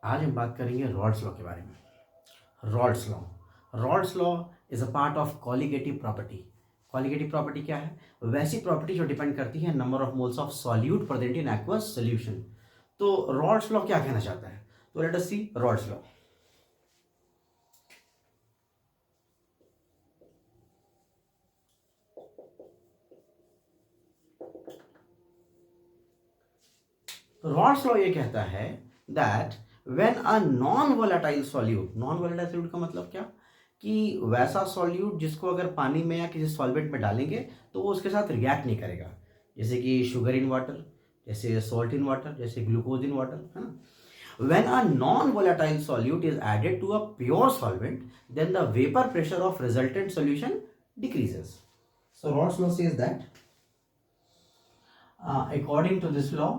आज हम बात करेंगे रॉल्स लॉ के बारे में। Rawls law is a part of colligative property. Colligative property क्या है? वैसी प्रॉपर्टी जो डिपेंड करती है number of moles of solute present in aqueous solution. तो रॉल्स लॉ क्या कहना चाहता है? तो लेट अस सी रॉल्स लॉ। रॉल्स लॉ ये कहता है that when a non volatile solute, non volatile solute का मतलब क्या कि वैसा सॉल्यूट जिसको अगर पानी में या किसी सॉल्वेंट में डालेंगे तो वो उसके साथ रिएक्ट नहीं करेगा, जैसे कि शुगर इन वाटर, जैसे सॉल्ट इन वाटर, जैसे ग्लूकोज इन वाटर, है ना। When a non-volatile solute is added to a pure solvent, then the vapor pressure of resultant solution decreases. So Raws law says that according to this law,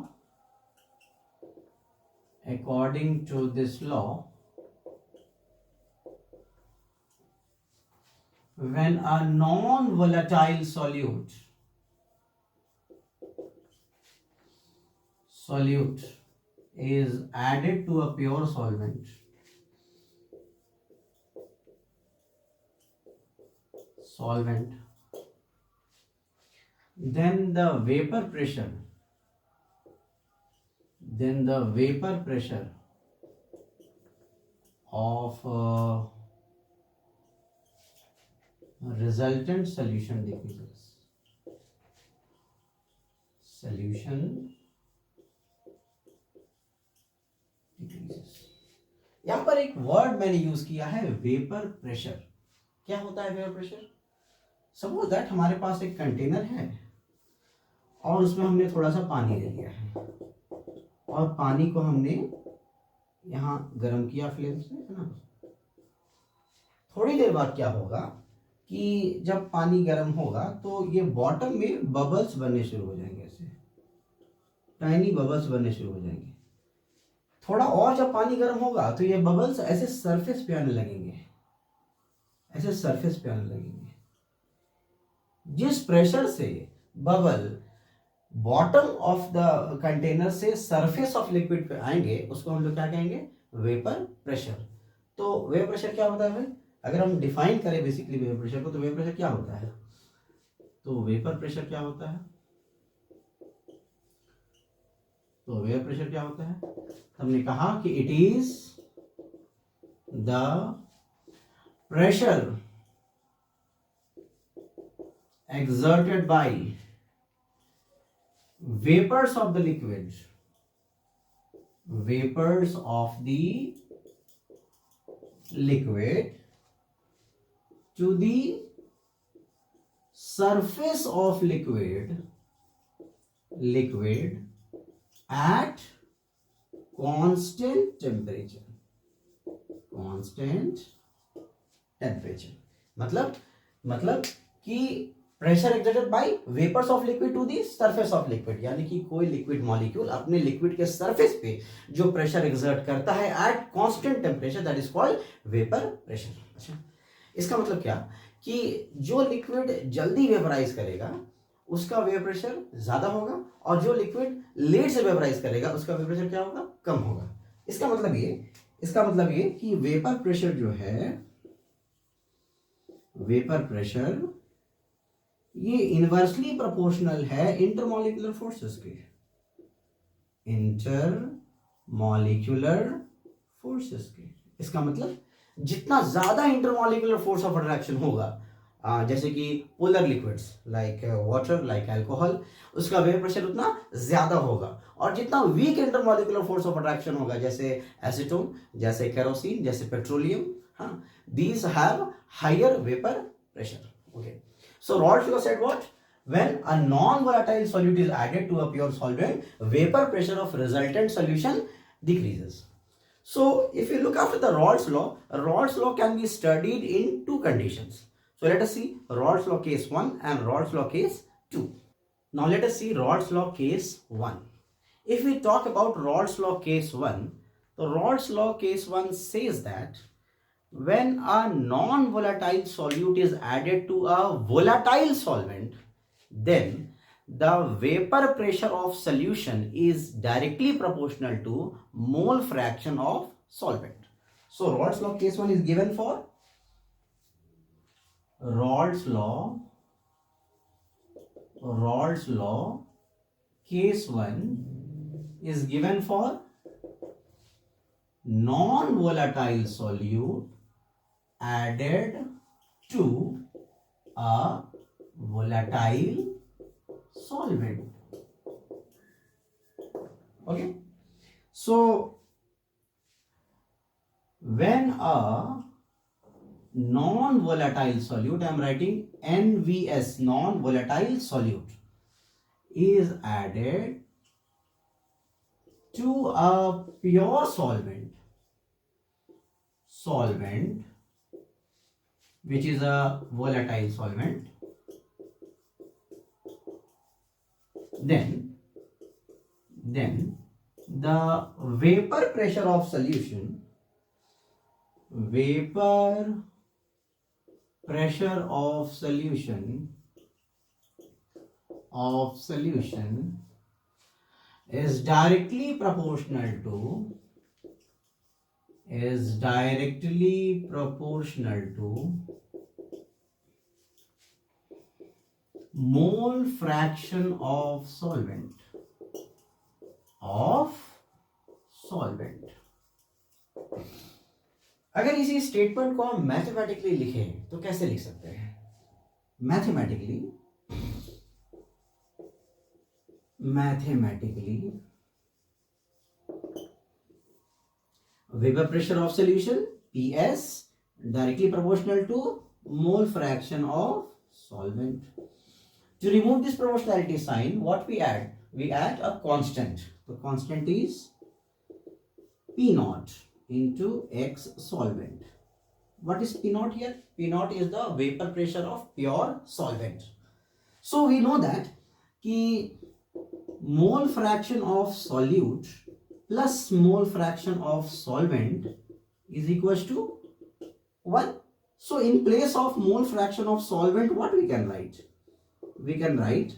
when a non-volatile solute is added to a pure solvent, then the vapor pressure of resultant solution decreases. यहां पर एक word मैंने use किया है, vapour pressure. क्या होता है vapour pressure? Suppose that हमारे पास एक कंटेनर है और उसमें हमने थोड़ा सा पानी ले लिया है और पानी को हमने यहाँ गर्म किया फ्लेम से, है ना। थोड़ी देर बाद क्या होगा कि जब पानी गर्म होगा तो ये बॉटम में बबल्स बनने शुरू हो जाएंगे, ऐसे टाइनी बबल्स बनने शुरू हो जाएंगे। थोड़ा और जब पानी गर्म होगा तो ये बबल्स ऐसे सरफेस पे आने लगेंगे, जिस प्रेशर से bubble bottom of the container से सरफेस ऑफ लिक्विड पे आएंगे उसको हम लोग क्या कहेंगे? Vapour pressure. तो वेपर प्रेशर क्या होता है भाई? अगर हम डिफाइन करें बेसिकली वेपर प्रेशर को, तो वेपर प्रेशर क्या होता है? तो वेपर प्रेशर क्या होता है? हमने कहा कि it is the pressure exerted by vapors of the liquid to the surface of liquid at constant temperature. मतलब कि pressure exerted by vapours of liquid to the surface of liquid, यानी कि कोई लिक्विड मॉलिक्यूल अपने liquid के surface पे जो pressure exert करता है at constant temperature, that is called vapour pressure. अच्छा, इसका मतलब क्या कि जो लिक्विड जल्दी वेपराइज करेगा उसका वेपर प्रेशर ज्यादा होगा और जो लिक्विड लेट से वेपराइज करेगा उसका वेपर प्रेशर क्या होगा? कम होगा। इसका मतलब ये कि वेपर प्रेशर जो है, वेपर प्रेशर ये इनवर्सली प्रोपोर्शनल है इंटरमॉलिक्यूलर फोर्सेस के। इसका मतलब जितना ज्यादा इंटरमॉलिक्यूलर फोर्स ऑफ अट्रैक्शन होगा, जैसे कि polar liquids like water, like alcohol, उसका वेपर प्रेशर उतना ज्यादा होगा। और जितना weak intermolecular force of attraction होगा, जैसे एसीटोन, जैसे केरोसिन, जैसे पेट्रोलियम, हाँ, these have higher vapor pressure. Okay, so Raws law said what? When a non-volatile solute is added to a pure solvent, vapor pressure of resultant solution decreases. So if you look after the Raws law can be studied in two conditions. So let us see Raws law case 1 and Raws law case 2. Now let us see Raws law case 1. If we talk about Raws law case 1, the Raws law case 1 says that when a non-volatile solute is added to a volatile solvent, then the vapor pressure of solution is directly proportional to mole fraction of solvent. So Rod's law case 1 is given for Rod's law case 1 is given for non-volatile solute added to a volatile solvent. Okay, so when a non-volatile solute, I am writing NVS, non-volatile solute, is added to a pure solvent which is a volatile solvent, then the vapor pressure of solution is directly proportional to mole fraction of solvent. अगर इसी statement को हम mathematically लिखें तो कैसे लिख सकते हैं? Mathematically vapor pressure of solution PS directly proportional to mole fraction of solvent. To remove this proportionality sign, what we add? We add a constant. The constant is P naught into X solvent. What is P naught here? P naught is the vapor pressure of pure solvent. So we know that कि mole fraction of solute plus mole fraction of solvent is equals to 1. So in place of mole fraction of solvent, what we can write? We can write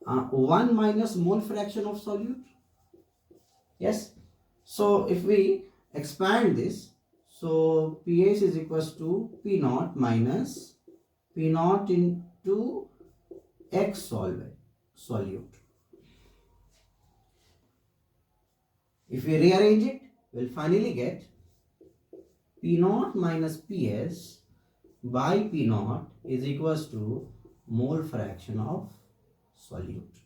1 minus mole fraction of solute. Yes. So if we expand this, so PS is equals to P naught minus P naught into X solute. If we rearrange it, we'll finally get P naught minus PS by P naught is equals to mole fraction of solute.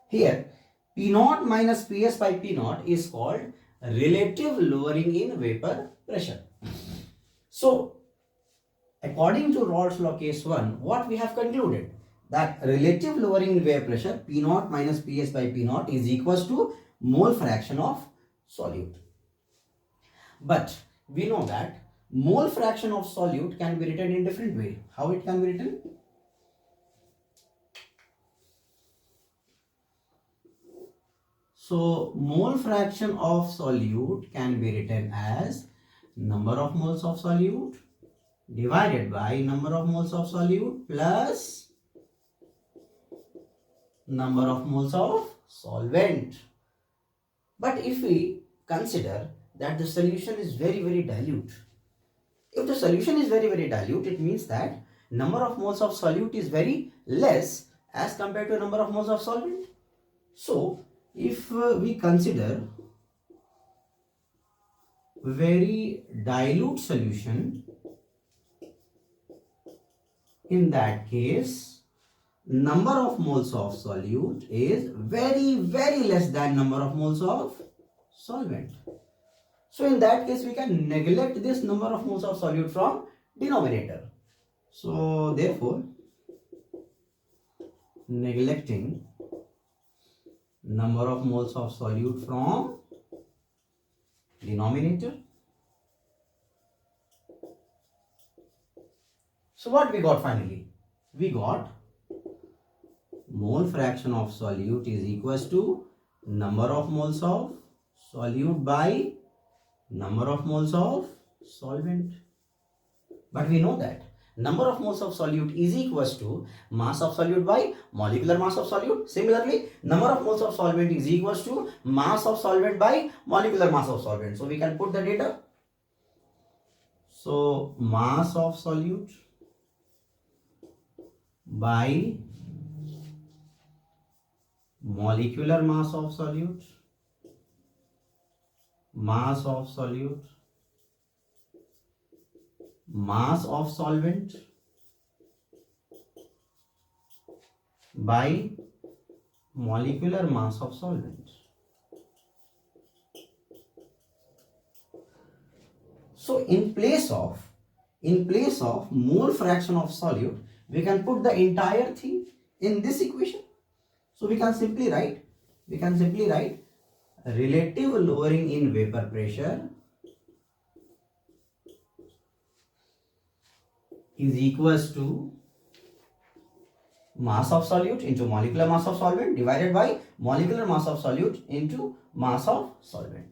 Here, P naught minus PS by P naught is called relative lowering in vapor pressure. So, according to Rod's law case 1, what we have concluded? That relative lowering in vapor pressure P naught minus PS by P naught is equals to mole fraction of solute. But we know that mole fraction of solute can be written in different way. How it can be written? So mole fraction of solute can be written as number of moles of solute divided by number of moles of solute plus number of moles of solvent. But if we consider that the solution is very, very dilute, if the solution is very, very dilute, it means that number of moles of solute is very less as compared to number of moles of solvent. So if we consider very dilute solution, in that case number of moles of solute is very, very less than number of moles of solvent. So in that case we can neglect this number of moles of solute from denominator. So therefore neglecting number of moles of solute from denominator. So what we got finally? We got mole fraction of solute is equals to number of moles of solute by number of moles of solvent. But we know that number of moles of solute is equals to mass of solute by molecular mass of solute. Similarly, number of moles of solvent is equals to mass of solvent by molecular mass of solvent. So we can put the data. So mass of solute by molecular mass of solute, mass of solute, mass of solvent by molecular mass of solvent. So in place of mole fraction of solute, we can put the entire thing in this equation. So we can simply write relative lowering in vapor pressure is equals to mass of solute into molecular mass of solvent divided by molecular mass of solute into mass of solvent.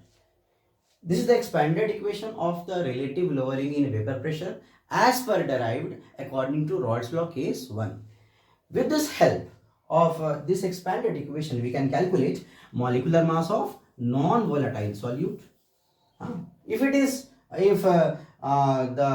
This is the expanded equation of the relative lowering in vapor pressure as per derived according to Raoult's law case 1. With this help of this expanded equation, we can calculate molecular mass of non-volatile solute. If the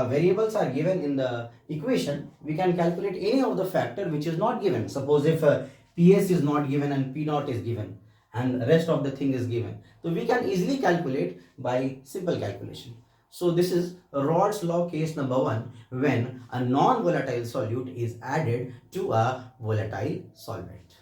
variables are given in the equation, we can calculate any of the factor which is not given. Suppose if PS is not given and P naught is given and rest of the thing is given, so we can easily calculate by simple calculation. So this is Raoult's law case number 1, when a non-volatile solute is added to a volatile solvent.